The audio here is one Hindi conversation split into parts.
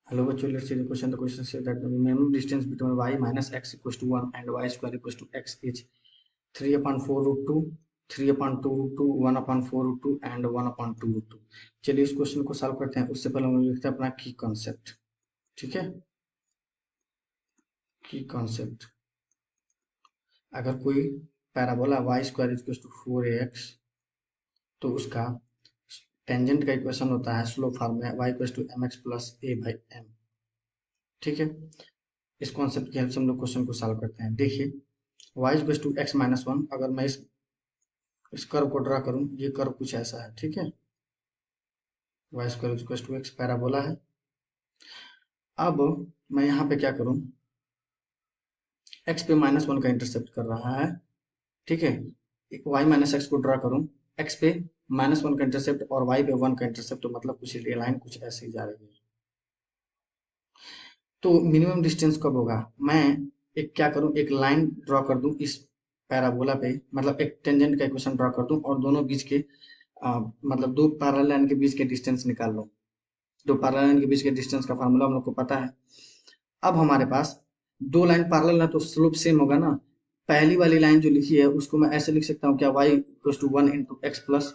Hello, bachcho, let's see the question. The question says that the minimum distance between y minus x equals to 1 and y square equals to x is 3 upon 4 root 2, 3 upon 2 root 2, 1 upon 4 root 2 and 1 upon 2 root 2. चलिए इस क्वेश्चन को सॉल्व करते हैं। उससे पहले हम लिखते हैं अपना की कॉन्सेप्ट। ठीक है, की कॉन्सेप्ट, अगर कोई parabola y square equals to 4ax तो उसका टेंजेंट का इक्वेशन होता है स्लोप फॉर्म में y equals to mx plus a by m। ठीक है, इस कॉन्सेप्ट की हेल्प से हम लोग क्वेश्चन को सॉल्व करते हैं। देखिए y equals to x minus 1, अगर मैं इस कर्व को ड्रा करूं, ये कर्व कुछ ऐसा है। ठीक है, y square equals to x parabola है। अब मैं यहाँ पे क्या करूं, x पे माइनस 1 का इंटरसेप्ट कर रहा है। ठीक है, y माइनस एक्स को ड्रा करूं, x पे माइनस 1 का इंटरसेप्ट और y पे 1 का इंटरसेप्ट, तो मतलब कुछ ये लाइन कुछ ऐसे ही जा रही है। तो मिनिमम डिस्टेंस कब होगा, मैं एक क्या करूं, एक लाइन ड्रॉ कर दूं इस पैराबोला पे, मतलब एक टेंजेंट का इक्वेशन ड्रॉ कर दूं और दोनों बीच के मतलब दो पैरेलल लाइन के बीच के डिस्टेंस निकाल लो। दो पैरेलल लाइन के बीच के डिस्टेंस का फार्मूला हम लोग को पता है। अब हमारे पास दो लाइन पैरेलल है तो स्लोप सेम होगा ना। पहली वाली लाइन जो लिखी है उसको मैं ऐसे लिख सकता हूँ क्या, y equals to 1 into X plus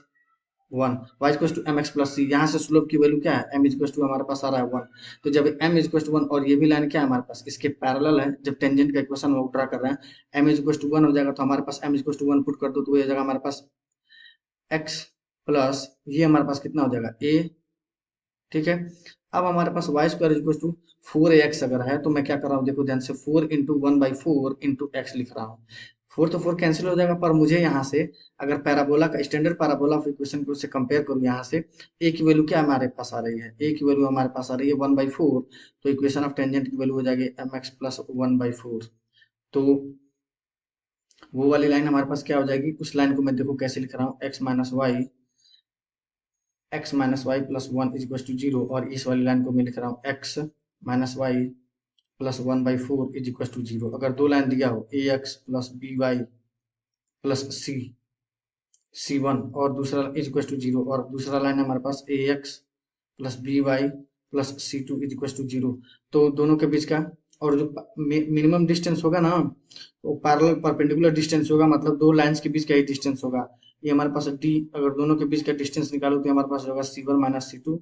1, y equals to M X plus C. यहाँ से स्लोप की वैल्यू क्या है, m इक्वल्स टू हमारे पास आ रहा है 1। तो जब m इक्वल्स टू 1 और ये भी लाइन क्या है हमारे पास इसके पैरेलल है, जब टेंजेंट का इक्वेशन वो ड्रा कर रहे हैं, m इक्वल्स टू 1 हो जाएगा तो हमारे पास m इक्वल्स टू 1 पुट कर दो तो ये जगह हमारे पास x प्लस ये हमारे पास कितना हो जाएगा a। ठीक है, अब हमारे पास Y square equal to 4ax अगर है तो मैं क्या कर रहा हूँ, देखो ध्यान से, 4 इंटू 1/4 इंटू एक्स लिख रहा हूँ। 4 तो 4 कैंसिल हो जाएगा, पर मुझे यहाँ से अगर पैराबोला का स्टैंडर्ड पैराबोला ऑफ इक्वेशन को से कंपेयर करूँ, यहाँ से ए की वैल्यू क्या हमारे पास आ रही है, ए की वैल्यू हमारे पास आ रही है 1/4, तो इक्वेशन ऑफ टेंजेंट की वैल्यू हो जाएगी mx प्लस 1/4। तो वो वाली लाइन हमारे पास क्या हो जाएगी, उस लाइन को मैं देखो कैसे लिख रहा हूँ, x minus y plus 1 is equal to 0, और इस वाली लाइन को मैं लिख रहा हूँ x minus y plus 1/4 is equal to 0। अगर दो लाइन दिया हो ax plus by plus c1 और दूसरा इज इक्वल टू 0, और दूसरा लाइन है हमारे पास ax plus by plus c2 is equal to 0, तो दोनों के बीच का और जो मिनिमम डिस्टेंस होगा ना वो पैरेलल परपेंडिकुलर डिस्टेंस होगा, मतलब दो लाइंस के बीच का ही डिस्टेंस होगा। ये हमारे पास d, अगर दोनों के बीच का डिस्टेंस निकालो तो हमारे पास होगा c1 माइनस c2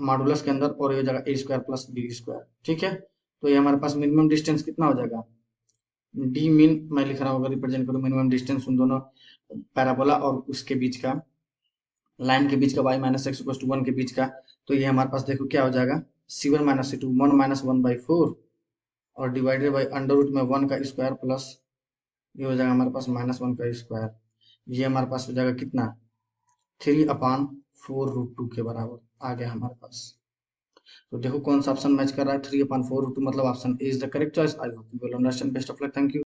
मॉडुलस के अंदर, और ये हो जाएगा a square plus b square. ठीक है, तो ये हमारे पास मिनिमम डिस्टेंस कितना हो जाएगा, डी मीन मैं लिख रहा हूँ, अगर रिप्रेजेंट करूँ मिनिमम डिस्टेंस उन दोनों पैराबोला और उसके बीच का, लाइन के बीच का y minus x equal to 1 के बीच का, तो ये हमारे पास देखो क्या हो जाएगा, c1 माइनस c2 1 माइनस 1/4 और डिवाइडेड बाई अंडर रूट में 1 का स्क्वायर प्लस ये हो जाएगा हमारे पास माइनस 1 का स्क्वायर। ये हमारे पास हो जाएगा कितना, 3/4 रूट 2 के बराबर आ गया हमारे पास। तो देखो कौन सा ऑप्शन मैच कर रहा है, 3/4 रूट 2, मतलब option A is the correct choice. I hope you will understand. Best of luck, thank you.